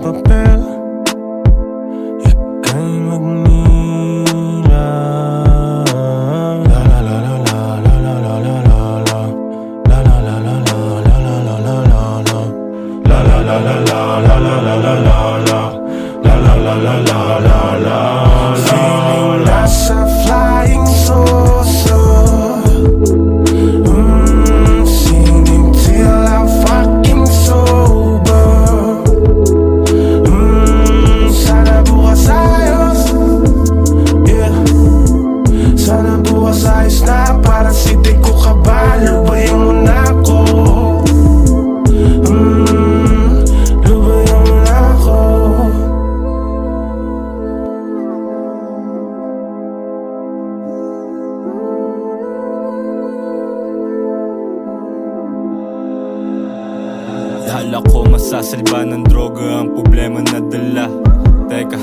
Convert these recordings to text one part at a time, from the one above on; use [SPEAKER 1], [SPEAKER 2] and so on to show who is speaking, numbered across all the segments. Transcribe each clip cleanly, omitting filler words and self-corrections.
[SPEAKER 1] papel, ika'y magnilaw. La la la la la la la la la la. La la la la la la la la la la la. La la la la la la la la la la la. La la la la la la la. Feeling nasa flying saucer. Singing till I'm fucking sober. Sana bukas ayos. Yeah. Sana bukas ayos na. Para si di ko kabalo. Lubayin mo na ako. Lubayin mo na ako.
[SPEAKER 2] Akala ko masasalba ng droga ang problema na dala. Teka,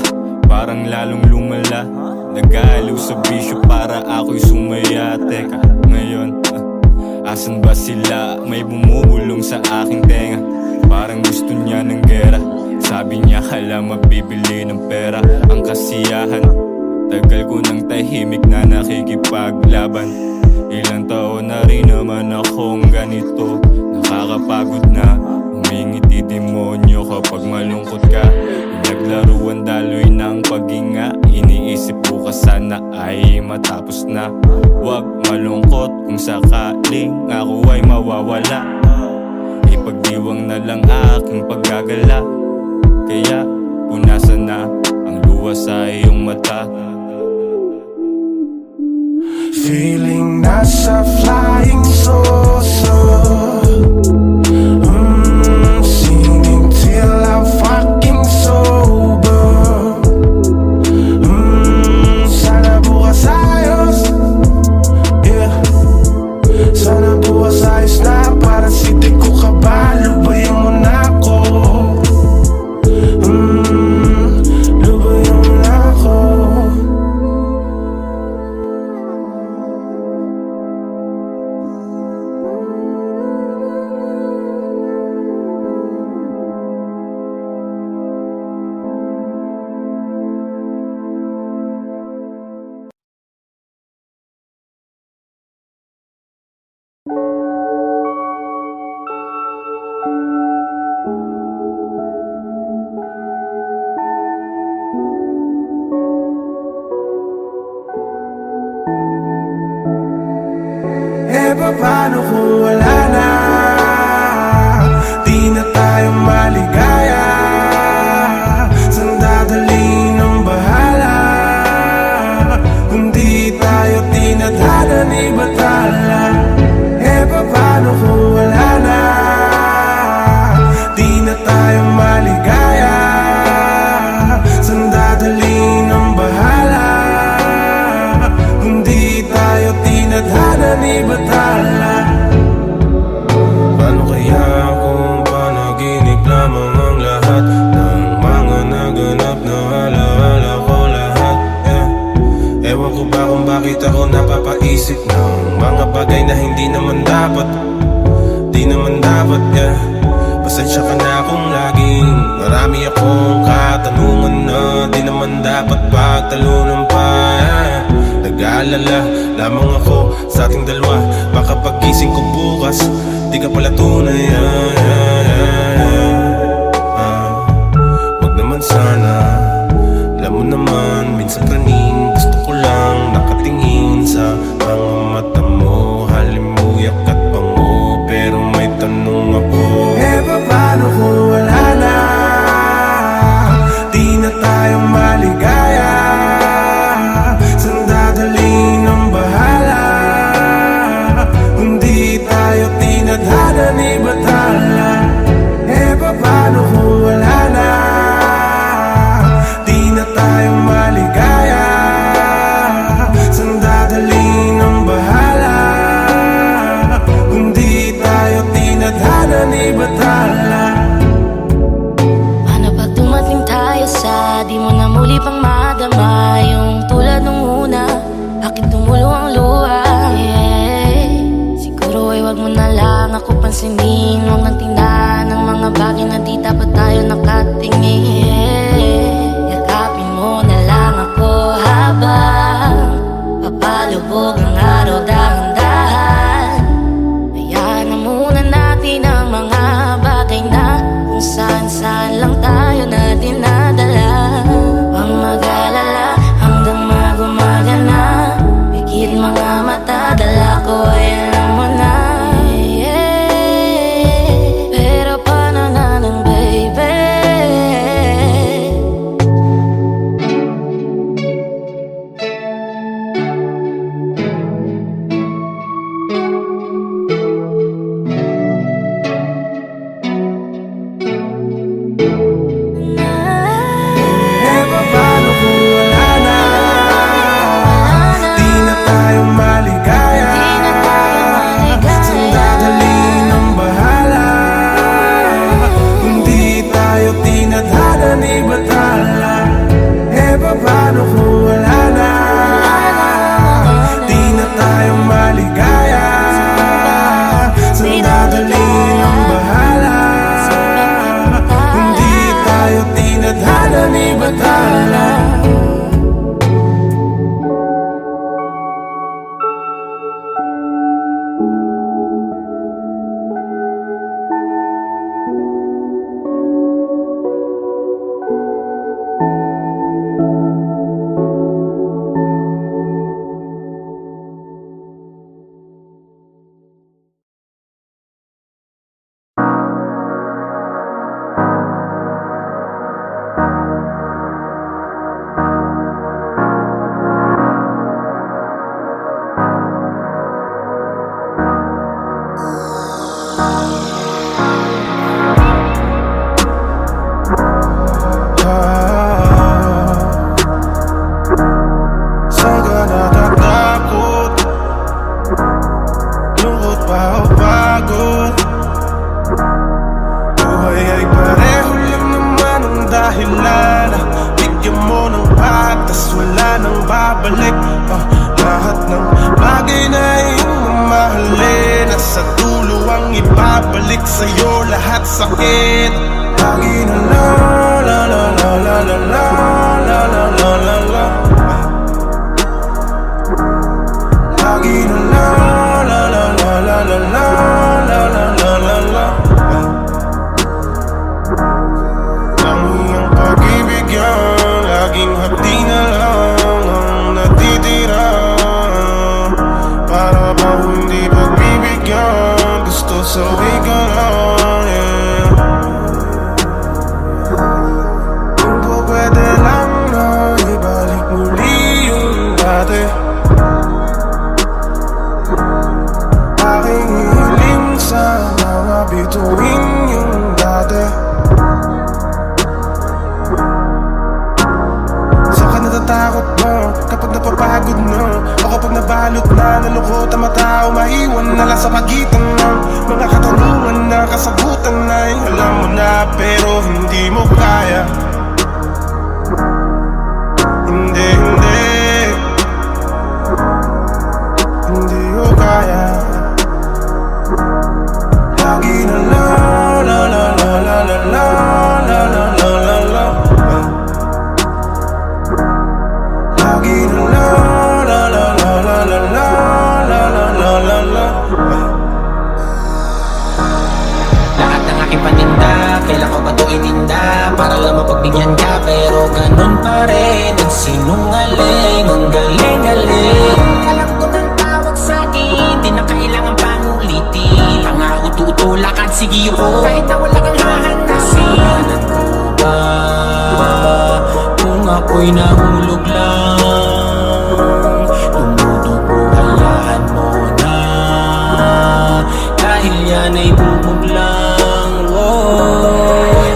[SPEAKER 2] parang lalong lumala. Nag-aaliw sa bisyo para ako'y sumaya. Teka, ngayon, asan ba sila? May bumubulong sa aking tenga. Parang gusto niya ng gera. Sabi niya hala mabibili ng pera ang kasiyahan. Tagal ko ng tahimik na nakikipaglaban. Ilang taon na rin naman akong ganito. Nakakapagod na, humingiti demonyo kapag malungkot ka. Naglaruan daloy ng paghinga. Iniisip ko ka sana ay matapos na. Huwag malungkot kung sakaling ako ay mawawala. Ipagdiwang na lang aking paggagala. Kaya punasan na ang luha sa iyong mata.
[SPEAKER 1] Feeling nasa flying saucer. Singing till I'm fucking sober. Sana bukas ayos. Yeah. Sana bukas ayos na. Para si di ko kabalo. Lubayin mo na ako. Lubayin mo na ako. Paano kung wala na? Di na tayo maligaya. Saan dadalhin ang bahala? Kung di tayo tinadhana ni Batala. Paano kung wala na? Di na tayo maligaya. Saan dadalhin ang bahala? Kung di tayo tinadhana ni Batala. Paano kaya kung panaginip lamang ang lahat ng mga naganap na alaala ko lahat? Ewan ko ba kung bakit ako napapaisip ng mga bagay na hindi naman dapat. Di naman dapat, Pasensya ka na kung laging marami akong katanungan na di naman dapat pagtalunan pa. Nag-aalala lamang ako sa ating dalawa. Baka pagising ko bukas di ka pala tunay. Wag naman sana. Alam mo naman minsan praning gusto ko lang nakatingin sa mga mata mo. Halimuyak at bango. Pero may tanong ako. Paano kung wala na? Di na tayo maligaya. Saan dadalhin ang bahala? Kung di tayo tinadhana ni Batala. tadhana ni batala. Paano kung wala na? Di na tayo maligaya. Sandadali ang bahala. Hindi tayo tinadhana ni batala. Bigyan mo ng patas, wala nang babalik. Lahat ng bagay na iyong mamahalin, nasa dulo ang ibabalik sa'yo lahat sakit. Lagi na la la la la la la la la la la la la. Lagi na la la la la la la la la la la la la. Ang iyong pag-ibig yan, laging hapdi na lang ang natitira. Para ba hindi pagbibigyan, gusto sabi ka lang, yeah. Kung po pwede lang na ibalik muli yung dati, aking hiling sa mga bituin yung dati. Natatakot mo kapag napapagod na, o kapag nabalot na, nalungkot ang mata, umaiwan na lang sa pagitan ng mga katanungan na kasagutan ay alam mo na pero hindi mo kaya. Hindi, hindi, hindi ko kaya. Lagi na la la la la la la la la la la la la. Lagi na la la la la la la la la la la la.
[SPEAKER 3] Lahat ng aking paninda, kailan ko ba ito ininda? Para lang mapagbigyan ka, pero ganun pa rin ang sinungaling. Ang galing-galing. Alam ko ng tawag sa'kin, di na kailangan pang ulitin. Pangako, tutulakan, sige ko, kahit na wala kang hahanasin. Alam ko ba kung ako'y nahulog lang? Tumutubo, hayaan mo na, dahil yan ay bubog lang.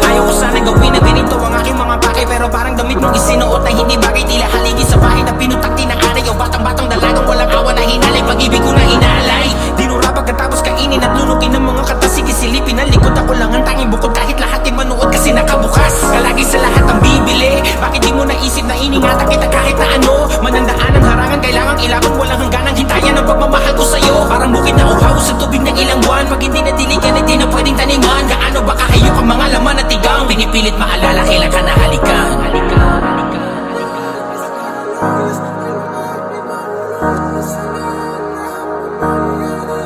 [SPEAKER 3] Ayaw ko sana gawin na ganito ang aking mga pake, pero parang damit mong isinuot na hindi bagay. Tila haligi sa bahay na pinutak tinakari, o batang-batang dalagang walang awa na hinalay. Pag-ibig ko na inalay, dinura pagkatapos kainin at lunukin ng mga kata. Sige silipin ang likod, ako lang ang tanging bukod, kahit lahat ay manuot kasi nakabukas. Kalagi sa lahat ang bibili, bakit di mo naisip na iningatan kita kahit na ano? Manandaan ang harangan, kailangang ilaban, walang hangganang hintayan ang pagmamahal ko sa'yo. Parang bukid na uhaw sa tubig ng ilang buwan, pag hindi nadiligan ay di na pwedeng taniman. Gaano ba kahayok ang mga laman at tigang, pinipilit maalala kailan ka nahalikan.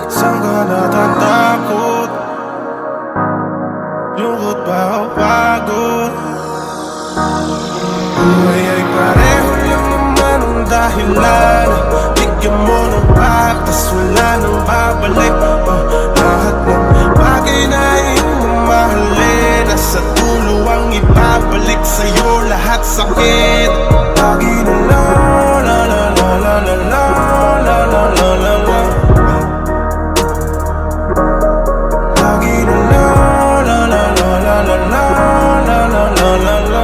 [SPEAKER 1] Saan ka natatakot? Lungkot ba o pagod? Buhay ay pareho lang naman ang dahilan. Bigyan mo ng patas, wala nang babalik. Lahat ng bagay na iyong mamahalin, nasa dulo ang ibabalik sa'yo lahat sakit. Lagi na la la la la la la la la la la la la. Lagi na la la la la la la la la la la la.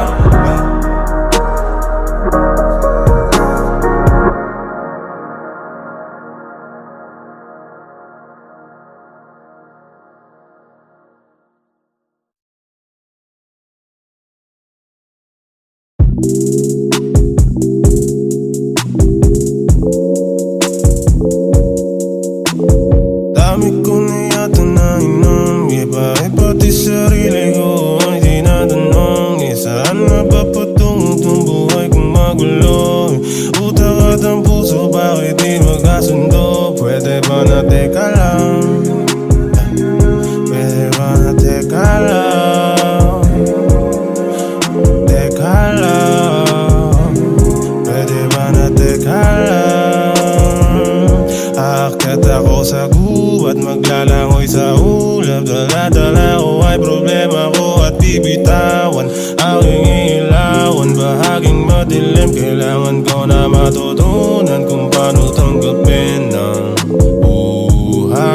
[SPEAKER 1] aking ilawan, bahaging madilim. Kailangan ko na matutunan kung paano tanggapin ang buhay.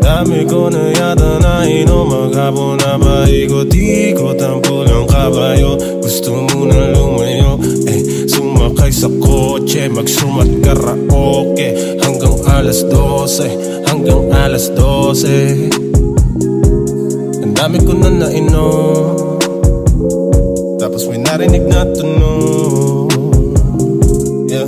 [SPEAKER 1] Dami ko na yata nainom, maghapon na paikot-ikot ang pulang kabayo. Gusto mo na lumayo, sumakay sa kotse, magsumat karaoke hanggang alas 12, hanggang alas 12. Ang dami ko na nainom, tapos may narinig na tunog. Yeah.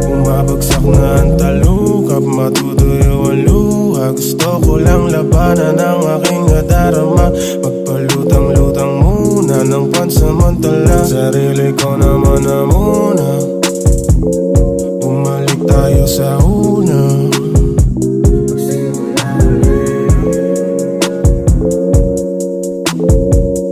[SPEAKER 1] Bumabagsak na ang talukap, matutuyo ang luha. Gusto ko lang labanan ang aking nadarama. Magpalutang-lutang muna ng pansamantala. Sarili ko naman na muna, bumalik tayo sa una.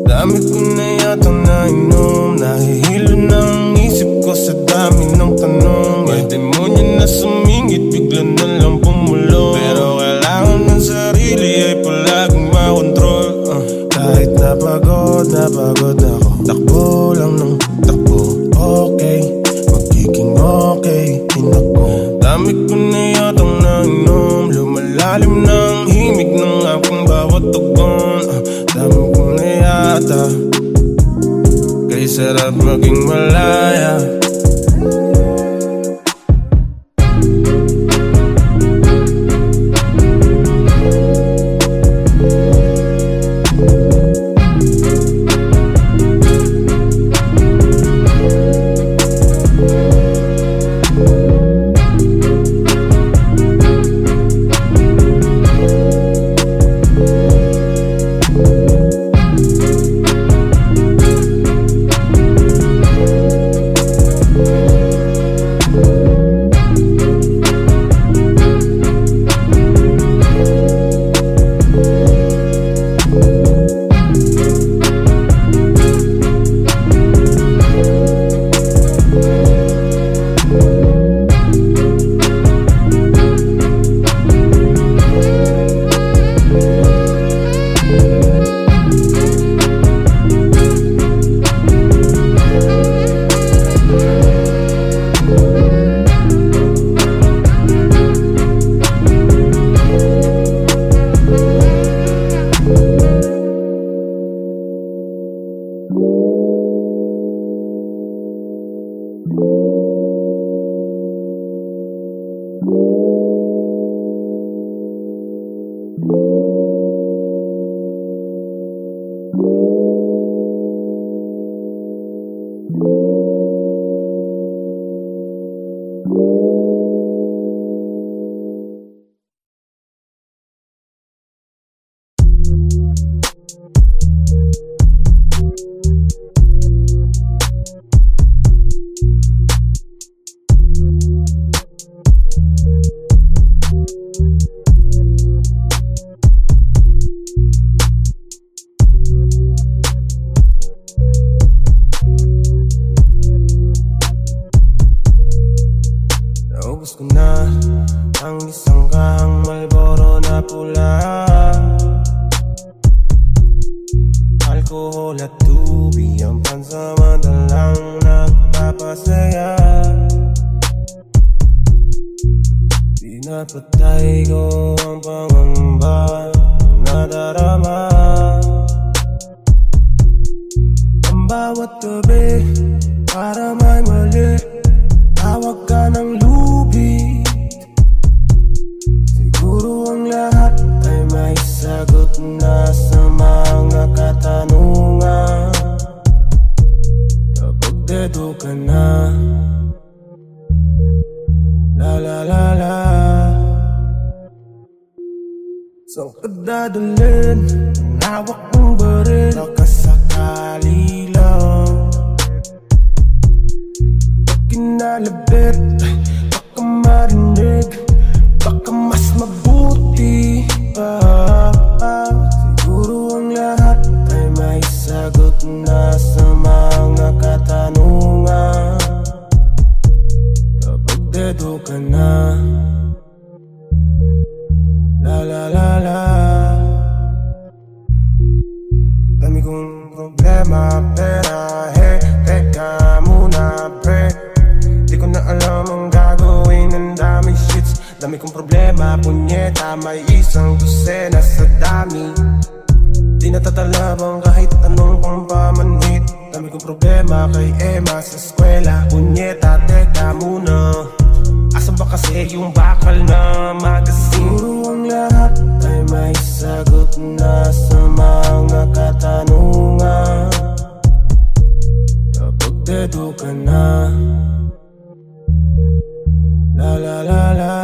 [SPEAKER 1] Dami ko na yata nainom, nahihilo ng isip ko sa dami ng tanong. May demonyo na sumingit, bigla na lang pumulong. Pero kailangan ng sarili ay palaging makontrol. Kahit napagod ako, takbo lang ng takbo. Okay, magiging okay, tinako. Dami ko na yatang nainom, lumalalim ng himig ng aking bawat tugon. Dami ko na yata, kay sarap maging malaya. Naubos ko na ang isang kahang Marlboro na pula. Alkohol at tubig ang pansamantalang nagpapasaya. Pinapatay ko ang pangamba na darama. Ang bawat gabi para may mali, tawag ka ng lubid. Siguro ang lahat ay may sagot na sa mga katanungan. Kapag dedo ka na, la la la la, saan ka dadalhin? Ang hawak mong baril, baka sakali nalapit, baka marinig, baka mas mabuti pa. Siguro ang lahat ay may sagot na sa mga katanungan kapag dedo ka na. La la la la. Dami kong problema, pera, teka muna pre. Di ko na alam ang gagawin, ang dami shits. Dami kong problema, punyeta, may isang dosena sa dami. Di natatalabang kahit anong pampamanhit. Dami kong problema kay Emma sa eskwela. Punyeta, teka muna, asan ba kasi yung bakal na magazine? Siguro ang lahat ay may sagot na sa mga katanungan kapag dedo ka na. La la la la.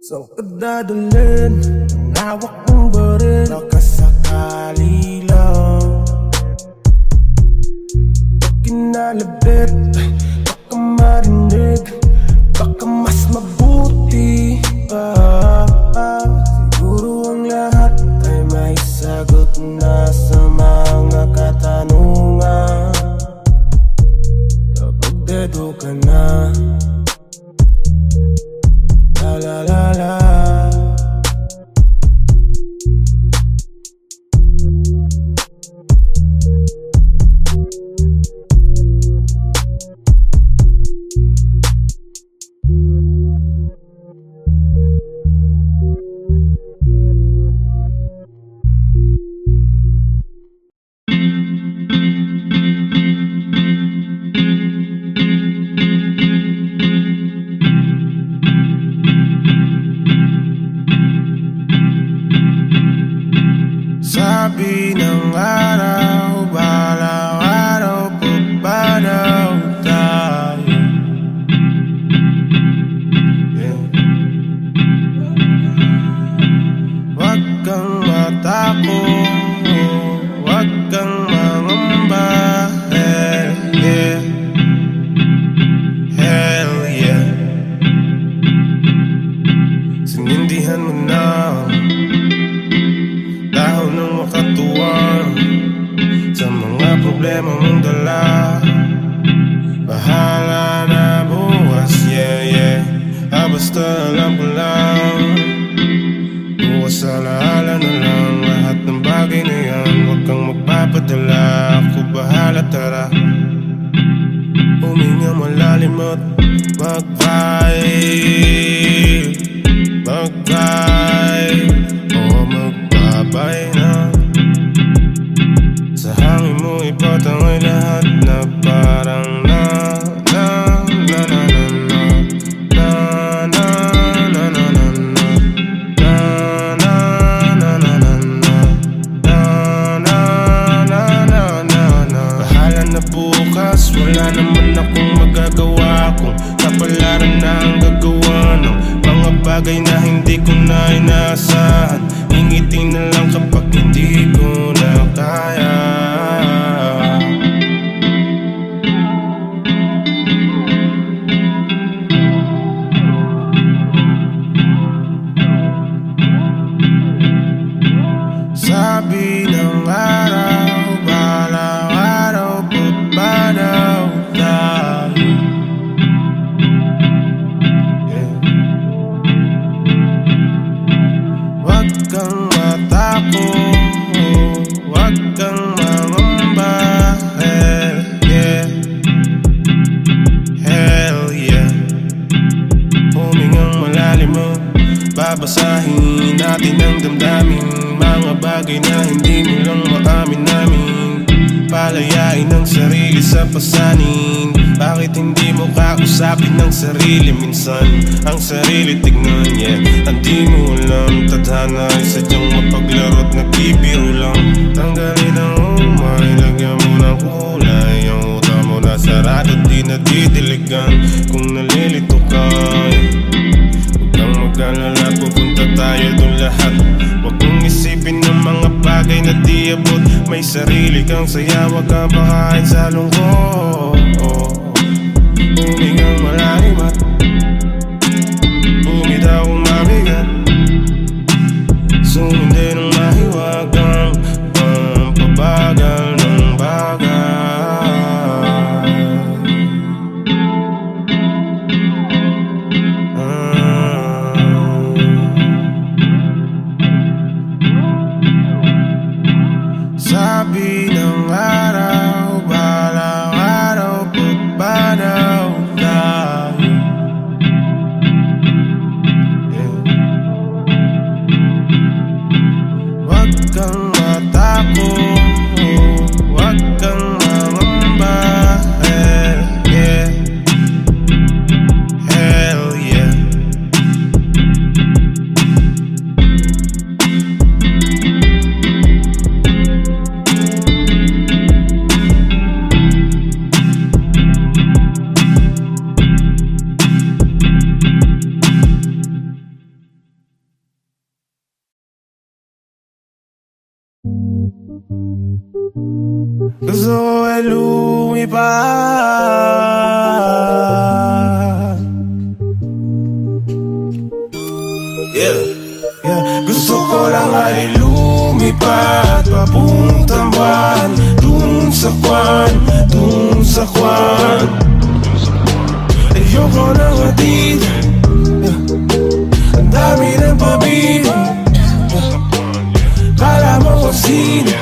[SPEAKER 1] So kadadalhin ang hawak mong baril, nakasakali lang. Pag kinalabit, baka marinig, baka mas mabuti pa. Siguro ang lahat ay may sagot na sa mga katanungan kapag dedo ka na. La la la la. Sabi ng araw, balang araw, pagpanaw tayo. Huwag kang matakot, huwag kang mangamba. Hell yeah. Sinindihan mo na dahon ng makatuwang sa mga problema mong dala. Bahala na bukas, yeah, yeah. Basta alam ko lang, bukas alaala na lang lahat ng bagay na yan. Huwag kang magpapadala, ako bahala, tara. Huminga malalim at mag-vibe, mag-vibe, o magbabay na. Sa hangin mo ipatangay lahat na parang na na na na na na na na na na na na na. Bahala na bukas, wala naman akong magagawa kung kapalaran na ang gagawa ng mga bagay na hindi ko na inaasahan. Ngingiti na lang kapag hindi ko na kaya. Sabi ng araw, balang araw, pagpanaw tayo. Huwag kang matakot, huwag kang mangamba. Hell yeah, hell yeah. Humingang malalim mo, babasahin natin ang damdamin. Mga bagay na hindi mo lang maamin namin. Palayain ang sarili sa pasanin. Bakit hindi mo kausapin ng sarili minsan? Ang sarili tignan, yeah. Hindi mo alam, tadhana ay sadyang mapaglaro't nagbibiro lang. Tanggalin ang umay, lagyan mo ng kulay. Ang utak mo na sarado, di nadidiligan. Kung nalilito ka, huwag kang mag-alala, pupunta tayo dun lahat. Huwag kong isipin ng mga bagay na di abot. May sarili kang saya, huwag kang pakain sa lungkot. humingang malalim at bumitaw kung mabigat. Sumindi ng mahiwagang pampabagal ng bagay. Sabi ng araw, balang araw, pagbanaw tayo. Huwag kang matakot, huwag kang mangamba. Yeah, hell yeah. Gusto ko ay lumipad. Gusto ko lang ay lumipad papuntang buwan, dun sa kwan, dun sa kwan. Ayoko ng hatid, ang dami ng pabili. Kala mo kung sino,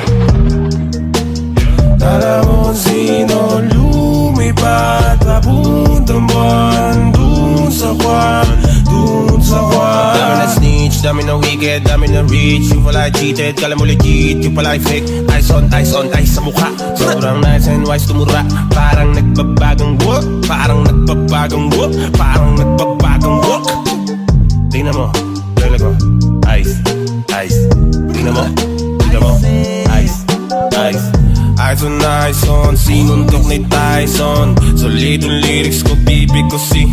[SPEAKER 1] kala mo kung sino. Lumipad papuntang buwan, dun sa kwan, dun sa kwan. Dami na snitch, dami na wicked, dami na rich. Yung pala cheated, kala mo legit. Yung pala fake, eyes on ice sa mukha. Sobrang nice and wise tumura. Parang nagbabagang walk, parang nagbabagang walk, parang nagbabagang walk. Tingnan mo, tingnan ko, ice. Tingnan mo, ice. Eyes on, sinundok ni Tyson. Solid yung lyrics ko, bibig ko si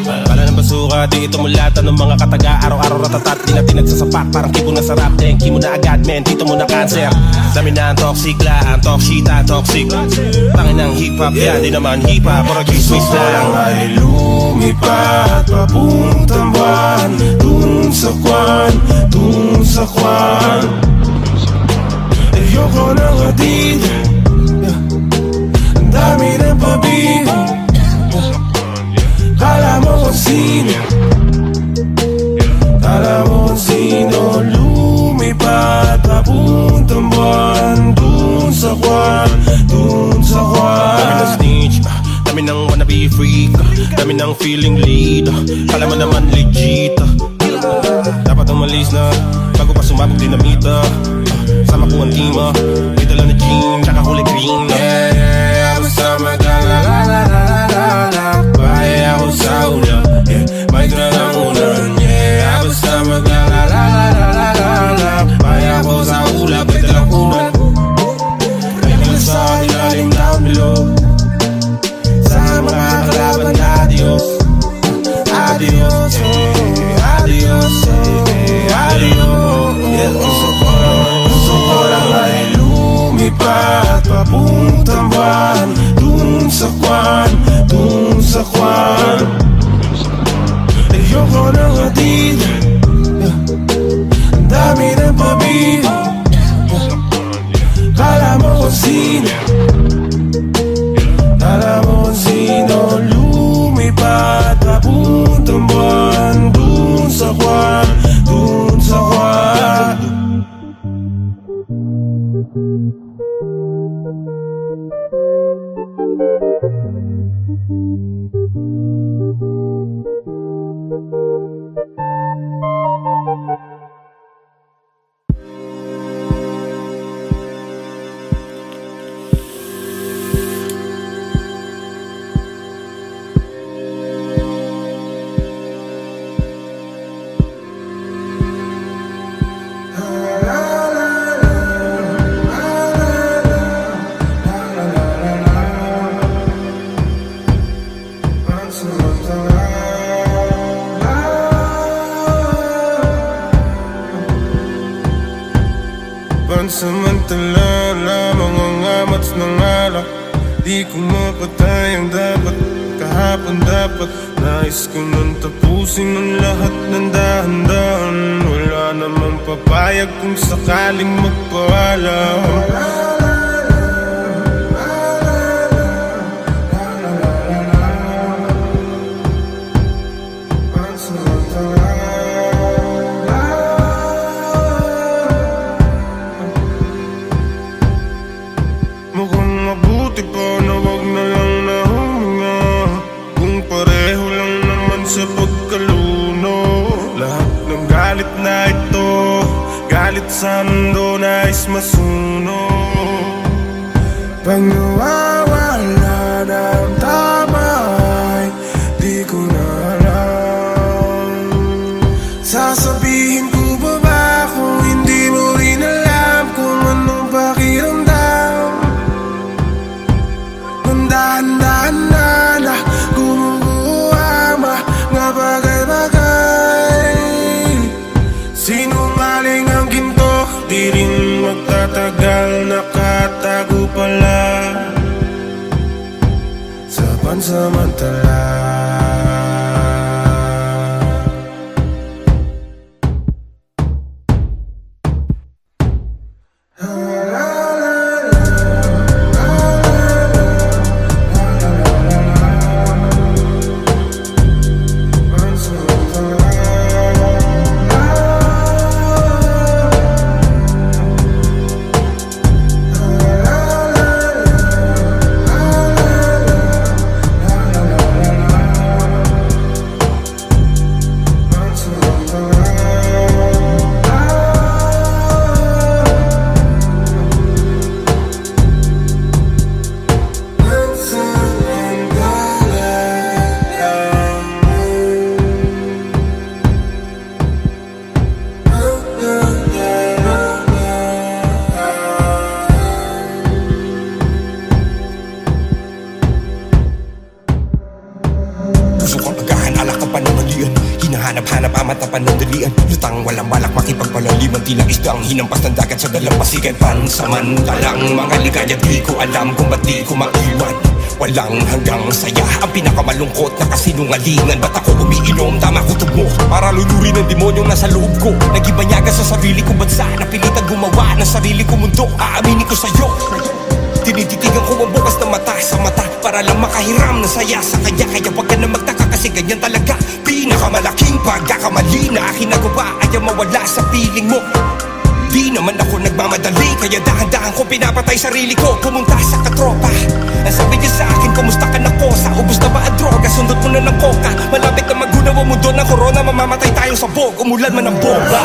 [SPEAKER 1] Kala ng basuka, di ito mulata ng mga kataga. Araw-araw ratatat, di natin nagsasapak. Parang kibo na sarap, thank you mo na agad, men. Dito mo na cancer. Dami na ang toxic la, ang toxita, toxic. Tangin ng hip-hop, yan, di naman hip-hop. Para gismis na lang ay lumipad papuntang buwan, dun sa kwan, dun sa kwan. Ayoko ng hatid, ang dami ng pabili. Kala mo kung sino, kala mo kung sino. Lumipad papuntang buwan, dun sa kwan, dun sa kwan. Dami ng snitch, dami ng wannabe freak, dami ng feeling lead. Kala mo naman legit, dapat umalis na bago pa sumabog dinamita. Sama ko ang team, may dala na jean, tsaka kulay green. Yeah, basta maglalalalalala, bahay ako sa una. May tralang ulan. Yeah, basta maglalalalalala, bahay ako sa ulap, may dalang ulan. May dala sa ilalim down below. Sa mga kalaban, adios, adios, adios, adios. Yeah, gusto ko lang ay lumipad papuntang buwan, dun sa kwan, dun sa kwan. Ayoko ng hatid, ang dami ng pabili. Kala mo kung sino, kala mo kung sino. Lumipad papuntang buwan, dun sa kwan, dun sa kwan. Pansamantala lamang ang amats ng alak. Di ko mapatay ang dapat kahapon dapat nais ko nang tapusin ang lahat ng dahan-dahan. Wala namang papayag kung sakaling magpaalam. Mukhang mabuti pa na wag na lang na huminga, kung pareho lang naman sa pagkaluno. Lahat ng galit na ito, galit sa mundo nais masunog. Pag nawawala na ang tama ay di ko na alam. Sasabihin ko ba kung hindi mo rin alam kung anong pakiramdam? Dahan-dahan na gumuguha mga bagay-bagay. Sinungaling ang ginto, di rin magtatagal, nakatago pala sa pansamantala.
[SPEAKER 4] Hinahanap-hanap amat na panandalian, lutang walang balak makipagpalaliman, tila isda ang hinampas ng dagat sa dalampasigan. Pansamantalang mga ligaya, di ko alam kung ba't di ko maiwan. Walang hanggang saya, ang pinakamalungkot na kasinungalingan. Ba't ako umiinom, tama kutob mo para lulurin ang demonyong nasa loob ko. Nagibanyaga sa sarili kong bansa, napilitan gumawa ng sarili kong mundo. Aaminin ko sa'yo, tinititigan ko ang bukas na mata sa mata para lang makahiram ng saya sa kanya. Kaya wag ka na magtaka kasi ganyan talaga. Pinakamalaking pagkakamali na aking nagawa ay ang mawala sa piling mo. Di naman ako nagmamadali, kaya dahan-dahan ko pinapatay sarili ko. Pumunta sa katropa, ang sabi niya sa akin, kumusta ka na kosa? Ubus na ba ang droga? Sundot mo na ng coca. Malapit na magunaw ang mundo ng corona, mamamatay tayong sabog, umulan man ang bomba.